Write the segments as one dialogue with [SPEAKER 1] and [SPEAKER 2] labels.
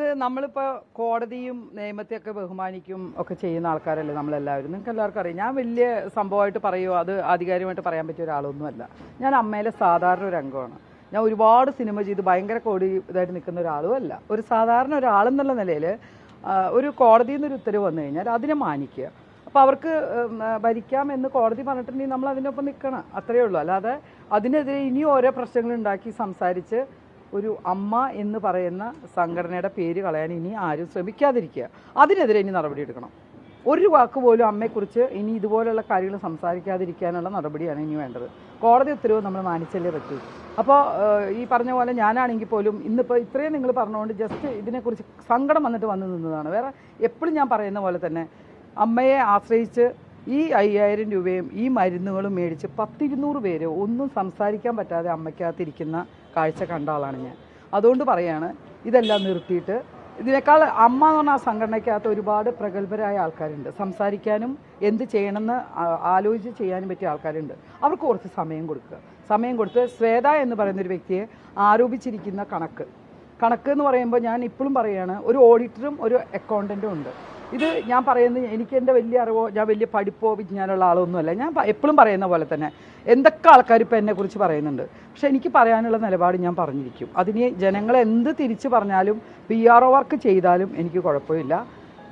[SPEAKER 1] ഇത് നമ്മളിപ്പോൾ കോടതിയും നിയമത്തെയൊക്കെ ബഹുമാനിക്കും ഒക്കെ ചെയ്യുന്ന ആൾക്കാരല്ലേ നമ്മളെല്ലാവരും. നിങ്ങൾക്ക് എല്ലാവർക്കും അറിയാം, ഞാൻ വലിയ സംഭവമായിട്ട് പറയുമോ അത് ആധികാരികമായിട്ട് പറയാൻ പറ്റിയ ഒരാളൊന്നുമല്ല. ഞാൻ അമ്മയിലെ സാധാരണ ഒരു അംഗമാണ്. ഞാൻ ഒരുപാട് സിനിമ ചെയ്ത് ഭയങ്കര കോടി ഇതായിട്ട് നിൽക്കുന്ന ഒരാളും അല്ല. ഒരു സാധാരണ ഒരാളെന്നുള്ള നിലയിൽ ഒരു കോടതിയിൽ നിന്നൊരു ഉത്തരവ് വന്നു കഴിഞ്ഞാൽ അതിനെ മാനിക്കുക. അപ്പോൾ അവർക്ക് ഭരിക്കാമെന്ന് കോടതി പറഞ്ഞിട്ടുണ്ടെങ്കിൽ നമ്മൾ അതിനൊപ്പം നിൽക്കണം, അത്രയേ ഉള്ളൂ. അല്ലാതെ അതിനെതിരെ ഇനിയും ഓരോ പ്രശ്നങ്ങൾ ഉണ്ടാക്കി സംസാരിച്ച് ഒരു അമ്മ എന്ന് പറയുന്ന സംഘടനയുടെ പേര് കളയാൻ ഇനി ആരും ശ്രമിക്കാതിരിക്കുക. അതിനെതിരെ ഇനി നടപടി എടുക്കണം. ഒരു വാക്ക് പോലും അമ്മയെക്കുറിച്ച് ഇനി ഇതുപോലുള്ള കാര്യങ്ങൾ സംസാരിക്കാതിരിക്കാനുള്ള നടപടിയാണ് ഇനി വേണ്ടത്. കോടതി ഉത്തരവ് നമ്മൾ മാനിച്ചല്ലേ പറ്റൂ. അപ്പോൾ ഈ പറഞ്ഞ പോലെ ഞാനാണെങ്കിൽ പോലും ഇന്നിപ്പോൾ ഇത്രയും നിങ്ങൾ പറഞ്ഞുകൊണ്ട് ജസ്റ്റ് ഇതിനെക്കുറിച്ച് സങ്കടം വന്നിട്ട് വന്നു നിന്നതാണ്. വേറെ എപ്പോഴും ഞാൻ പറയുന്ന പോലെ തന്നെ അമ്മയെ ആശ്രയിച്ച് ഈ 5000 രൂപയും ഈ മരുന്നുകളും മേടിച്ച് 10-200 പേര് ഒന്നും സംസാരിക്കാൻ പറ്റാതെ അമ്മയ്ക്കകത്തിരിക്കുന്ന കാഴ്ച കണ്ട ആളാണ് ഞാൻ. അതുകൊണ്ട് പറയാണ്, ഇതെല്ലാം നിർത്തിയിട്ട് ഇതിനേക്കാൾ അമ്മ എന്ന് പറഞ്ഞാൽ ആ സംഘടനയ്ക്കകത്ത് ഒരുപാട് പ്രഗത്ഭരായ ആൾക്കാരുണ്ട്. സംസാരിക്കാനും എന്ത് ചെയ്യണമെന്ന് ആലോചിച്ച് ചെയ്യാനും പറ്റിയ ആൾക്കാരുണ്ട്. അവർക്ക് കുറച്ച് സമയം കൊടുക്കുക. സമയം കൊടുത്ത് ശ്വേത എന്ന് പറയുന്നൊരു വ്യക്തിയെ ആരോപിച്ചിരിക്കുന്ന കണക്ക് എന്ന് പറയുമ്പോൾ ഞാൻ ഇപ്പോഴും പറയുകയാണ്, ഒരു ഓഡിറ്ററും ഒരു അക്കൗണ്ടൻറ്റും ഉണ്ട്. ഇത് ഞാൻ പറയുന്നത് എനിക്ക് എൻ്റെ വലിയ അറിവോ ഞാൻ വലിയ പഠിപ്പോ വിജ്ഞാനമുള്ള ആളൊന്നുമല്ല. ഞാൻ എപ്പോഴും പറയുന്ന പോലെ തന്നെ എന്തൊക്കെ ആൾക്കാർ ഇപ്പോൾ എന്നെക്കുറിച്ച് പറയുന്നുണ്ട്. പക്ഷെ എനിക്ക് പറയാനുള്ള നിലപാട് ഞാൻ പറഞ്ഞിരിക്കും. അതിന് ജനങ്ങൾ എന്ത് തിരിച്ചു പറഞ്ഞാലും PRO വർക്ക് ചെയ്താലും എനിക്ക് കുഴപ്പമില്ല.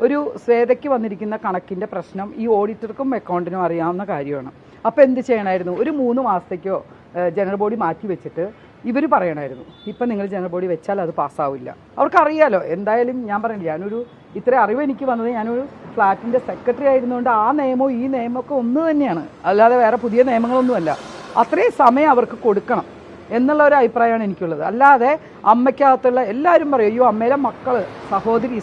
[SPEAKER 1] ഒരു ശ്വേതയ്ക്ക് വന്നിരിക്കുന്ന കണക്കിൻ്റെ പ്രശ്നം ഈ ഓഡിറ്റർക്കും അക്കൗണ്ടിനും അറിയാവുന്ന കാര്യമാണ്. അപ്പോൾ എന്ത് ചെയ്യണമായിരുന്നു? ഒരു 3 മാസത്തേക്കോ ജനറൽ ബോഡി മാറ്റി വെച്ചിട്ട് ഇവർ പറയണമായിരുന്നു, ഇപ്പം നിങ്ങൾ ജനറൽ ബോഡി വെച്ചാൽ അത് പാസ്സാവില്ല. അവർക്കറിയാലോ. എന്തായാലും ഞാൻ പറഞ്ഞില്ല, ഞാനൊരു ഇത്ര അറിവ് എനിക്ക് വന്നത് ഞാനൊരു ഫ്ലാറ്റിൻ്റെ സെക്രട്ടറി ആയിരുന്നുകൊണ്ട് ആ നിയമവും ഈ നിയമമൊക്കെ ഒന്ന് തന്നെയാണ്, അല്ലാതെ വേറെ പുതിയ നിയമങ്ങളൊന്നുമല്ല. അത്രയും സമയം അവർക്ക് കൊടുക്കണം എന്നുള്ള ഒരു അഭിപ്രായമാണ് എനിക്കുള്ളത്. അല്ലാതെ അമ്മയ്ക്കകത്തുള്ള എല്ലാവരും പറയും, അയ്യോ അമ്മയിലെ മക്കൾ,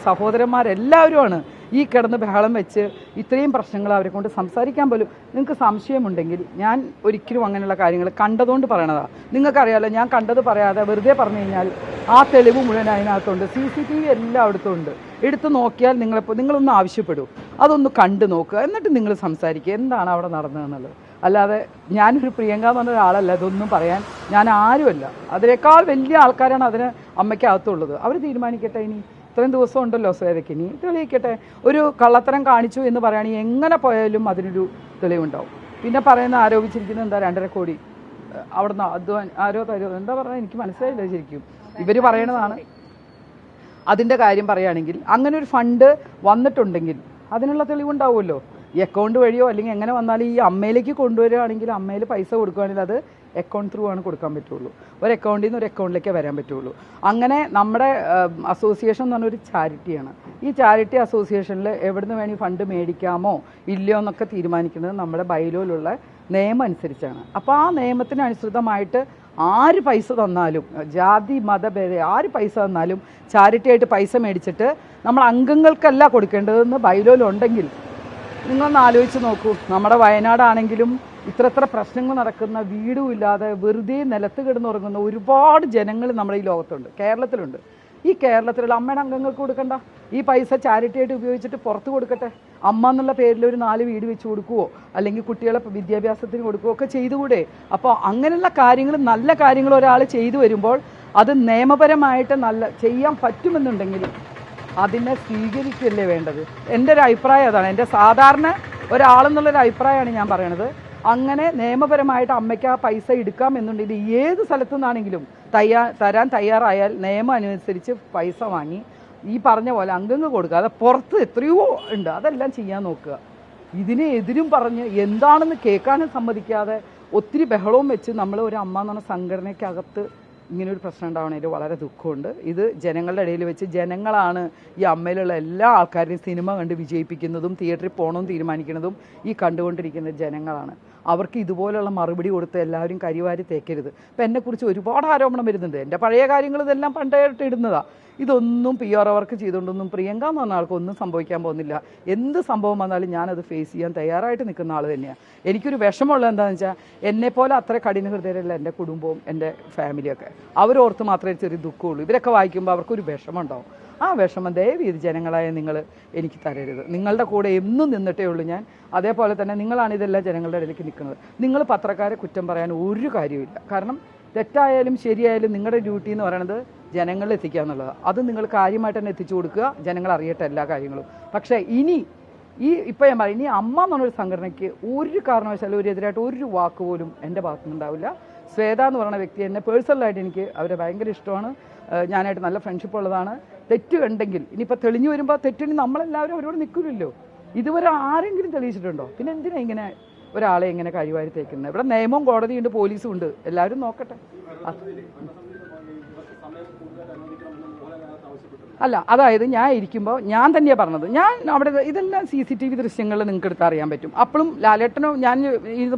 [SPEAKER 1] സഹോദരന്മാരെല്ലാവരുമാണ് ഈ കിടന്ന് ബഹളം വെച്ച് ഇത്രയും പ്രശ്നങ്ങൾ അവരെ കൊണ്ട് സംസാരിക്കാൻ പോലും. നിങ്ങൾക്ക് സംശയമുണ്ടെങ്കിൽ ഞാൻ ഒരിക്കലും അങ്ങനെയുള്ള കാര്യങ്ങൾ കണ്ടതുകൊണ്ട് പറയണതാണ്. നിങ്ങൾക്കറിയാമല്ലോ, ഞാൻ കണ്ടത് പറയാതെ വെറുതെ പറഞ്ഞു കഴിഞ്ഞാൽ ആ തെളിവ് മുഴുവൻ അതിനകത്തുണ്ട്. CCTV എല്ലായിടത്തും ഉണ്ട്. എടുത്ത് നോക്കിയാൽ നിങ്ങളൊന്ന് ആവശ്യപ്പെടൂ, അതൊന്ന് കണ്ടു നോക്കുക, എന്നിട്ട് നിങ്ങൾ സംസാരിക്കുക എന്താണ് അവിടെ നടന്നതെന്നുള്ളത്. അല്ലാതെ ഞാനൊരു പ്രിയങ്ക എന്ന് പറഞ്ഞ ഒരാളല്ല ഇതൊന്നും പറയാൻ. ഞാൻ ആരുമല്ല. അതിനേക്കാൾ വലിയ ആൾക്കാരാണ് അതിന് അമ്മയ്ക്കകത്തുള്ളത്. അവർ തീരുമാനിക്കട്ടെ. ഇനി ഇത്രയും ദിവസം ഉണ്ടല്ലോ ശ്വേതയ്ക്ക്, ഇനി തെളിയിക്കട്ടെ. ഒരു കള്ളത്തരം കാണിച്ചു എന്ന് പറയുകയാണെങ്കിൽ എങ്ങനെ പോയാലും അതിനൊരു തെളിവുണ്ടാവും. പിന്നെ ആരോപിച്ചിരിക്കുന്നത് എന്താ 2.5 കോടി അവിടുന്ന് ആരോ തരുമോ എന്താ പറഞ്ഞാൽ എനിക്ക് മനസ്സിലായില്ല ശരിക്കും. ഇവർ പറയണതാണ്. അതിൻ്റെ കാര്യം പറയുകയാണെങ്കിൽ അങ്ങനെ ഒരു ഫണ്ട് വന്നിട്ടുണ്ടെങ്കിൽ അതിനുള്ള തെളിവുണ്ടാവുമല്ലോ. ഈ അക്കൗണ്ട് വഴിയോ അല്ലെങ്കിൽ എങ്ങനെ വന്നാലും ഈ അമ്മയിലേക്ക് കൊണ്ടുവരികയാണെങ്കിൽ അമ്മയിൽ പൈസ കൊടുക്കുകയാണെങ്കിൽ അത് അക്കൗണ്ട് ത്രൂ ആണ് കൊടുക്കാൻ പറ്റുള്ളൂ. ഒരു അക്കൗണ്ടിൽ നിന്ന് ഒരു അക്കൗണ്ടിലേക്ക് വരാൻ പറ്റുള്ളൂ. അങ്ങനെ നമ്മുടെ അസോസിയേഷൻ എന്ന് പറഞ്ഞൊരു ചാരിറ്റിയാണ്. ഈ ചാരിറ്റി അസോസിയേഷനിൽ എവിടുന്ന് വേണമെങ്കിൽ ഫണ്ട് മേടിക്കാമോ ഇല്ലയോ എന്നൊക്കെ തീരുമാനിക്കുന്നത് നമ്മുടെ ബൈലോയിലുള്ള നിയമം അനുസരിച്ചാണ്. അപ്പോൾ ആ നിയമത്തിനനുസൃതമായിട്ട് ആര് പൈസ തന്നാലും, ജാതി മതഭേദം ആര് പൈസ തന്നാലും ചാരിറ്റി ആയിട്ട് പൈസ മേടിച്ചിട്ട് നമ്മൾ അംഗങ്ങൾക്കല്ല കൊടുക്കേണ്ടതെന്ന് ബൈലോയിലുണ്ടെങ്കിൽ നിങ്ങളൊന്ന് ആലോചിച്ച് നോക്കൂ. നമ്മുടെ വയനാടാണെങ്കിലും ഇത്ര പ്രശ്നങ്ങൾ നടക്കുന്ന, വീടും ഇല്ലാതെ വെറുതെ നിലത്ത് കിടന്നുറങ്ങുന്ന ഒരുപാട് ജനങ്ങൾ നമ്മുടെ ഈ ലോകത്തുണ്ട്, കേരളത്തിലുണ്ട്. ഈ കേരളത്തിലുള്ള അമ്മയുടെ അംഗങ്ങൾക്ക് കൊടുക്കണ്ട. ഈ പൈസ ചാരിറ്റി ആയിട്ട് ഉപയോഗിച്ചിട്ട് പുറത്ത് കൊടുക്കട്ടെ. അമ്മ എന്നുള്ള പേരിൽ ഒരു 4 വീട് വെച്ച് കൊടുക്കുവോ അല്ലെങ്കിൽ കുട്ടികളെ വിദ്യാഭ്യാസത്തിന് കൊടുക്കുകയോ ഒക്കെ ചെയ്തുകൂടെ? അപ്പോൾ അങ്ങനെയുള്ള കാര്യങ്ങൾ, നല്ല കാര്യങ്ങൾ ഒരാൾ ചെയ്തു വരുമ്പോൾ അത് നിയമപരമായിട്ട് ചെയ്യാൻ പറ്റുമെന്നുണ്ടെങ്കിൽ അതിനെ സ്വീകരിക്കല്ലേ വേണ്ടത്. എൻ്റെ ഒരു അഭിപ്രായം അതാണ്. എൻ്റെ സാധാരണ ഒരാളെന്നുള്ളൊരു അഭിപ്രായമാണ് ഞാൻ പറയണത്. അങ്ങനെ നിയമപരമായിട്ട് അമ്മയ്ക്ക് ആ പൈസ എടുക്കാമെന്നുണ്ടെങ്കിൽ ഏത് സ്ഥലത്തു നിന്നാണെങ്കിലും തരാൻ തയ്യാറായാൽ നിയമം അനുസരിച്ച് പൈസ വാങ്ങി ഈ പറഞ്ഞ പോലെ അംഗങ്ങൾ കൊടുക്കുക. അത് പുറത്ത് എത്രയോ ഉണ്ട്, അതെല്ലാം ചെയ്യാൻ നോക്കുക. ഇതിനെ എതിരും പറഞ്ഞ് എന്താണെന്ന് കേൾക്കാനും സമ്മതിക്കാതെ ഒത്തിരി ബഹളവും വെച്ച് നമ്മൾ ഒരു അമ്മ എന്ന് പറഞ്ഞ സംഘടനയ്ക്കകത്ത് ഇങ്ങനൊരു പ്രശ്നം ഉണ്ടാവണതിൽ വളരെ ദുഃഖമുണ്ട്. ഇത് ജനങ്ങളുടെ ഇടയിൽ വെച്ച് ജനങ്ങളാണ് ഈ അമ്മയിലുള്ള എല്ലാ ആൾക്കാരെയും സിനിമ കണ്ട് വിജയിപ്പിക്കുന്നതും തിയേറ്ററിൽ പോകണമെന്ന് തീരുമാനിക്കുന്നതും ഈ കണ്ടുകൊണ്ടിരിക്കുന്ന ജനങ്ങളാണ്. അവർക്ക് ഇതുപോലുള്ള മറുപടി കൊടുത്ത് എല്ലാവരും കരിവാരി തേക്കരുത്. ഇപ്പം എന്നെക്കുറിച്ച് ഒരുപാട് ആരോപണം വരുന്നുണ്ട്. എൻ്റെ പഴയ കാര്യങ്ങൾ ഇതെല്ലാം പണ്ടായിട്ട് ഇടുന്നതാണ്. ഇതൊന്നും PRO വർക്ക് ചെയ്തുകൊണ്ടൊന്നും പ്രിയങ്ക എന്ന് പറഞ്ഞ ആൾക്കൊന്നും സംഭവിക്കാൻ പോകുന്നില്ല. എന്ത് സംഭവം വന്നാലും ഞാനത് ഫേസ് ചെയ്യാൻ തയ്യാറായിട്ട് നിൽക്കുന്ന ആൾ തന്നെയാണ്. എനിക്കൊരു വിഷമമുള്ളത് എന്താണെന്ന് വെച്ചാൽ എന്നെപ്പോലെ അത്ര കഠിന ഹൃദയരല്ല എൻ്റെ കുടുംബവും എൻ്റെ ഫാമിലിയൊക്കെ. അവരോർത്ത് മാത്രമേ ചെറിയ ദുഃഖമുള്ളൂ. ഇവരൊക്കെ വായിക്കുമ്പോൾ അവർക്കൊരു വിഷമം ഉണ്ടാവും. ആ വിഷമം ദയവീത് ജനങ്ങളായ നിങ്ങൾ എനിക്ക് തരരുത്. നിങ്ങളുടെ കൂടെ എന്നും നിന്നിട്ടേ ഉള്ളൂ ഞാൻ. അതേപോലെ തന്നെ നിങ്ങളാണ് ഇതെല്ലാം ജനങ്ങളുടെ ഇടയിലേക്ക് നിൽക്കുന്നത്. നിങ്ങൾ പത്രക്കാരെ കുറ്റം പറയാൻ ഒരു കാര്യമില്ല. കാരണം തെറ്റായാലും ശരിയായാലും നിങ്ങളുടെ ഡ്യൂട്ടി എന്ന് പറയുന്നത് ജനങ്ങളിൽ എത്തിക്കുക എന്നുള്ളത്. അത് നിങ്ങൾ കാര്യമായിട്ട് തന്നെ എത്തിച്ചു കൊടുക്കുക, ജനങ്ങൾ അറിയട്ടെ എല്ലാ കാര്യങ്ങളും. പക്ഷേ ഇനി ഇപ്പോൾ ഞാൻ പറയും, ഇനി അമ്മ എന്നുള്ളൊരു സംഘടനയ്ക്ക് ഒരു കാരണവശാലും ഒരു എതിരായിട്ട് ഒരു വാക്ക് പോലും എൻ്റെ ഭാഗത്തുനിന്നുണ്ടാവില്ല. ശ്വേത എന്ന് പറയുന്ന വ്യക്തി എന്നെ പേഴ്സണലായിട്ട് എനിക്ക് അവരെ ഭയങ്കര ഇഷ്ടമാണ്, ഞാനായിട്ട് നല്ല ഫ്രണ്ട്ഷിപ്പ് ഉള്ളതാണ്. തെറ്റ് ഉണ്ടെങ്കിൽ ഇനിയിപ്പോൾ തെളിഞ്ഞു വരുമ്പോൾ തെറ്റുണ്ടെങ്കിൽ നമ്മളെല്ലാവരും അവരോട് നിൽക്കില്ലല്ലോ. ഇതുവരെ ആരെങ്കിലും തെളിയിച്ചിട്ടുണ്ടോ? പിന്നെ എന്തിനാ ഇങ്ങനെ ഒരാളെ ഇങ്ങനെ കഴിവാരി തേക്കുന്നത്? ഇവിടെ നിയമവും കോടതിയുണ്ട്, പോലീസും ഉണ്ട്, എല്ലാവരും നോക്കട്ടെ. അല്ല, അതായത് ഞാൻ ഇരിക്കുമ്പോൾ ഞാൻ തന്നെയാണ് പറഞ്ഞത്, ഞാൻ അവിടെ ഇതെല്ലാം CCTV ദൃശ്യങ്ങൾ നിങ്ങൾക്ക് എടുത്ത് അറിയാൻ പറ്റും. അപ്പോഴും ലാലേട്ടനോ ഞാൻ ഇത്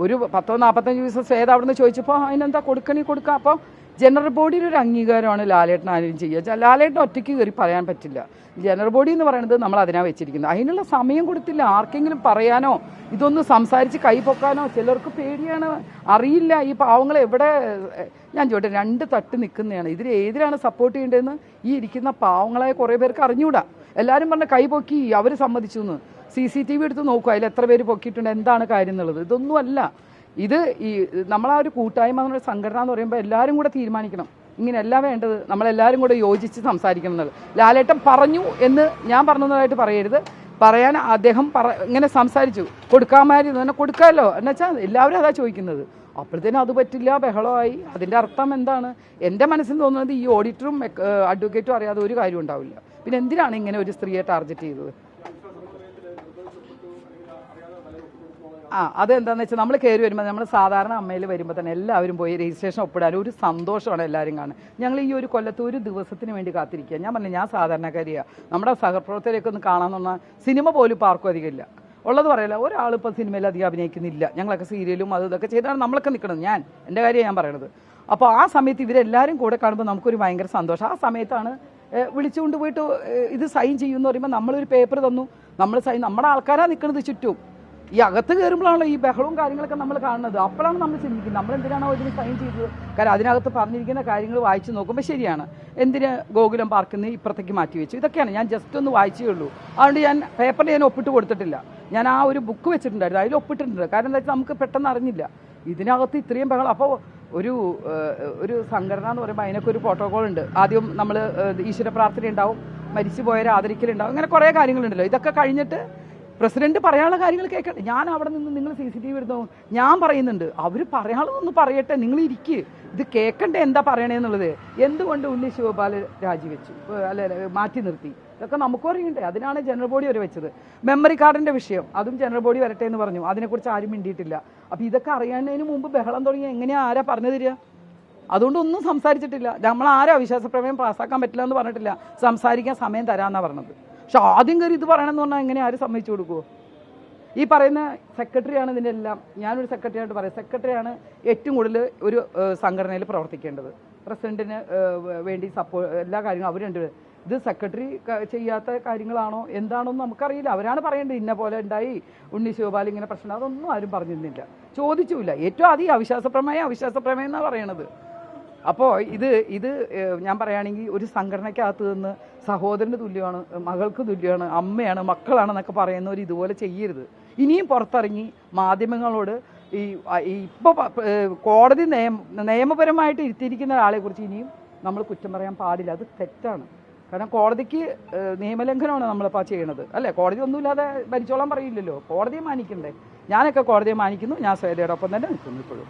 [SPEAKER 1] ഒരു 40-45 ദിവസം ശ്വേത അവിടെ നിന്ന് ചോദിച്ചപ്പോൾ അതിനെന്താ കൊടുക്കണേ കൊടുക്കുക. അപ്പോൾ ജനറൽ ബോഡിയുടെ ഒരു അംഗീകാരമാണ് ലാലേട്ടൻ ആരും ചെയ്യുക. ലാലേട്ടൻ ഒറ്റയ്ക്ക് കയറി പറയാൻ പറ്റില്ല. ജനറൽ ബോഡി എന്ന് പറയുന്നത് നമ്മൾ അതിനാണ് വെച്ചിരിക്കുന്നത്. അതിനുള്ള സമയം കൊടുത്തില്ല ആർക്കെങ്കിലും പറയാനോ ഇതൊന്ന് സംസാരിച്ച് കൈ പൊക്കാനോ. ചിലർക്ക് പേടിയാണ്, അറിയില്ല ഈ പാവങ്ങൾ എവിടെ. ഞാൻ ചോട്ടെ, 2 തട്ട് നിൽക്കുന്നതാണ്. ഇതിൽ ഏതിലാണ് സപ്പോർട്ട് ചെയ്യേണ്ടതെന്ന് ഈ ഇരിക്കുന്ന പാവങ്ങളായ കുറേ പേർക്ക് അറിഞ്ഞൂടാ. എല്ലാവരും പറഞ്ഞ കൈ പൊക്കി, അവർ സമ്മതിച്ചു എന്ന്. CCTV എടുത്ത് നോക്കുക, അതിൽ എത്ര പേര് പൊക്കിയിട്ടുണ്ട്, എന്താണ് കാര്യം എന്നുള്ളത്. ഇതൊന്നുമല്ല ഇത്. നമ്മളാ ഒരു കൂട്ടായ്മ എന്നുള്ള സംഘടന എന്ന് പറയുമ്പോൾ എല്ലാവരും കൂടെ തീരുമാനിക്കണം. ഇങ്ങനെയല്ല വേണ്ടത്, നമ്മളെല്ലാവരും കൂടെ യോജിച്ച് സംസാരിക്കണം എന്നുള്ളത്. ലാലേട്ടൻ പറഞ്ഞു എന്ന് ഞാൻ പറഞ്ഞതായിട്ട് പറയരുത്. പറയാൻ അദ്ദേഹം ഇങ്ങനെ സംസാരിച്ചു, കൊടുക്കാമായിരുന്നു, തന്നെ കൊടുക്കാമല്ലോ എന്നുവെച്ചാൽ എല്ലാവരും അതാ ചോദിക്കുന്നത്. അപ്പോഴത്തേനും അത് പറ്റില്ല, ബഹളമായി. അതിൻ്റെ അർത്ഥം എന്താണ്? എൻ്റെ മനസ്സിൽ തോന്നുന്നത് ഈ ഓഡിറ്ററും അഡ്വക്കേറ്റും അറിയാതെ ഒരു കാര്യം ഉണ്ടാവില്ല. പിന്നെ എന്തിനാണ് ഇങ്ങനെ ഒരു സ്ത്രീയെ ടാർഗറ്റ് ചെയ്തത്? അതെന്താണെന്ന് വെച്ചാൽ നമ്മൾ കയറി വരുമ്പോൾ, നമ്മൾ സാധാരണ അമ്മയിൽ വരുമ്പോൾ തന്നെ എല്ലാവരും പോയി രജിസ്ട്രേഷൻ ഒപ്പിടാൻ ഒരു സന്തോഷമാണ് എല്ലാവരും കാണുന്നത്. ഞങ്ങൾ ഈ ഒരു കൊല്ലത്ത് ഒരു ദിവസത്തിന് വേണ്ടി കാത്തിരിക്കുക. ഞാൻ പറഞ്ഞു, ഞാൻ സാധാരണക്കാരിയാണ്, നമ്മുടെ സഹപ്രവർത്തകരെയൊക്കെ ഒന്ന് കാണാമെന്ന് പറഞ്ഞാൽ സിനിമ പോലും ഇപ്പോൾ ആർക്കും അധികമില്ല. ഉള്ളത് പറയില്ല, ഒരാളിപ്പോൾ സിനിമയിൽ അധികം അഭിനയിക്കുന്നില്ല. ഞങ്ങളൊക്കെ സീരിയലും ഇതൊക്കെ ചെയ്താണ് നമ്മളൊക്കെ നിൽക്കുന്നത്. എൻ്റെ കാര്യം ഞാൻ പറയണത്. അപ്പോൾ ആ സമയത്ത് ഇവരെല്ലാവരും കൂടെ കാണുമ്പോൾ നമുക്കൊരു ഭയങ്കര സന്തോഷം. ആ സമയത്താണ് വിളിച്ചുകൊണ്ട് പോയിട്ട് ഇത് സൈൻ ചെയ്യുമെന്ന് പറയുമ്പോൾ നമ്മളൊരു പേപ്പർ തന്നു, നമ്മൾ സൈൻ, നമ്മുടെ ആൾക്കാരാണ് നിൽക്കുന്നത് ചുറ്റും. ഈ അകത്ത് കയറുമ്പോഴാണല്ലോ ഈ ബഹളവും കാര്യങ്ങളൊക്കെ നമ്മൾ കാണുന്നത്. അപ്പോഴാണ് നമ്മൾ ചിന്തിക്കുന്നത് നമ്മൾ എന്തിനാണോ ഇതിന് സൈൻ ചെയ്തത്. കാരണം അതിനകത്ത് പറഞ്ഞിരിക്കുന്ന കാര്യങ്ങൾ വായിച്ച് നോക്കുമ്പോൾ ശരിയാണ്. എന്തിന് ഗോകുലം പാർക്കിൽ നിന്ന് ഇപ്പുറത്തേക്ക് മാറ്റി വെച്ചു, ഇതൊക്കെയാണ്. ഞാൻ ജസ്റ്റ് ഒന്ന് വായിച്ചേ ഉള്ളൂ. അതുകൊണ്ട് ഞാൻ പേപ്പറിൽ ഞാൻ ഒപ്പിട്ട് കൊടുത്തിട്ടില്ല. ഞാൻ ആ ഒരു ബുക്ക് വെച്ചിട്ടുണ്ടായിരുന്നു, അതിൽ ഒപ്പിട്ടിട്ടുണ്ട്. കാരണം എന്താ വെച്ചാൽ നമുക്ക് പെട്ടെന്ന് അറിഞ്ഞില്ല ഇതിനകത്ത് ഇത്രയും ബഹളം. അപ്പോൾ ഒരു സംഘടന എന്ന് പറയുമ്പോൾ അതിനൊക്കെ ഒരു പ്രോട്ടോകോൾ ഉണ്ട്. ആദ്യം നമ്മൾ ഈശ്വര പ്രാർത്ഥന ഉണ്ടാവും, മരിച്ചുപോയവരെ ആദരിക്കലുണ്ടാവും, അങ്ങനെ കുറേ കാര്യങ്ങളുണ്ടല്ലോ. ഇതൊക്കെ കഴിഞ്ഞിട്ട് പ്രസിഡന്റ് പറയാനുള്ള കാര്യങ്ങൾ കേൾക്കട്ടെ. ഞാൻ അവിടെ നിന്ന് നിങ്ങൾ CCTV എടുത്തോ, ഞാൻ പറയുന്നുണ്ട്, അവർ പറയാനുള്ളതൊന്ന് പറയട്ടെ. നിങ്ങൾ ഇരിക്കുക, ഇത് കേൾക്കണ്ടേ എന്താ പറയണേന്നുള്ളത്. എന്തുകൊണ്ട് ഉണ്ണി ശിവപാൽ രാജിവെച്ചു, അല്ലെ മാറ്റി നിർത്തി, ഇതൊക്കെ നമുക്കും അറിയണ്ടേ. അതിനാണ് ജനറൽ ബോഡി വരെ വെച്ചത്. മെമ്മറി കാർഡിൻ്റെ വിഷയം, അതും ജനറൽ ബോഡി വരട്ടെ എന്ന് പറഞ്ഞു. അതിനെക്കുറിച്ച് ആരും മിണ്ടിയിട്ടില്ല. അപ്പോൾ ഇതൊക്കെ അറിയാനതിന് മുമ്പ് ബഹളം തുടങ്ങി എങ്ങനെയാണ് ആരാ പറഞ്ഞു തരിക? അതുകൊണ്ടൊന്നും സംസാരിച്ചിട്ടില്ല. നമ്മൾ ആരും അവിശ്വാസ പ്രമേയം പാസ്സാക്കാൻ പറ്റില്ല എന്ന് പറഞ്ഞിട്ടില്ല, സംസാരിക്കാൻ സമയം തരാമെന്നാണ് പറഞ്ഞത്. പക്ഷെ ആദ്യം കയറി ഇത് പറയണമെന്ന് പറഞ്ഞാൽ എങ്ങനെ ആരും സമ്മതിച്ചു കൊടുക്കുമോ? ഈ പറയുന്ന സെക്രട്ടറിയാണ് ഇതിൻ്റെ എല്ലാം. ഞാനൊരു സെക്രട്ടറി ആയിട്ട് പറയാം, സെക്രട്ടറിയാണ് ഏറ്റവും കൂടുതൽ ഒരു സംഘടനയിൽ പ്രവർത്തിക്കേണ്ടത്. പ്രസിഡന്റിന് വേണ്ടി എല്ലാ കാര്യങ്ങളും അവർ രണ്ടുപേരും. ഇത് സെക്രട്ടറി ചെയ്യാത്ത കാര്യങ്ങളാണോ എന്താണോ എന്ന് നമുക്കറിയില്ല. അവരാണ് പറയേണ്ടത്, ഇന്ന പോലെ ഉണ്ടായി, ഉണ്ണി ശിവപാൽ ഇങ്ങനെ പ്രശ്നം, അതൊന്നും ആരും പറഞ്ഞിരുന്നില്ല, ചോദിച്ചില്ല. ഏറ്റവും ആദ്യം അവിശ്വാസ പ്രമേയം എന്നാണ് പറയണത്. അപ്പോൾ ഇത് ഞാൻ പറയുകയാണെങ്കിൽ ഒരു സംഘടനയ്ക്കകത്ത് നിന്ന് സഹോദരന് തുല്യമാണ്, മകൾക്ക് തുല്യമാണ്, അമ്മയാണ്, മക്കളാണെന്നൊക്കെ പറയുന്നവർ ഇതുപോലെ ചെയ്യരുത്. ഇനിയും പുറത്തിറങ്ങി മാധ്യമങ്ങളോട് ഇപ്പോൾ കോടതി നിയമപരമായിട്ട് ഇരുത്തിയിരിക്കുന്ന ഒരാളെക്കുറിച്ച് ഇനിയും നമ്മൾ കുറ്റം പറയാൻ പാടില്ല. അത് തെറ്റാണ്. കാരണം കോടതിക്ക് നിയമലംഘനമാണ് നമ്മളിപ്പോൾ ചെയ്യണത്, അല്ലേ? കോടതി ഒന്നുമില്ലാതെ ഭരിച്ചോളാൻ പറയില്ലല്ലോ, കോടതിയെ മാനിക്കണ്ടേ. ഞാനൊക്കെ കോടതിയെ മാനിക്കുന്നു. ഞാൻ ശ്വേതയോടൊപ്പം തന്നെ നിൽക്കുന്നു ഇപ്പോഴും.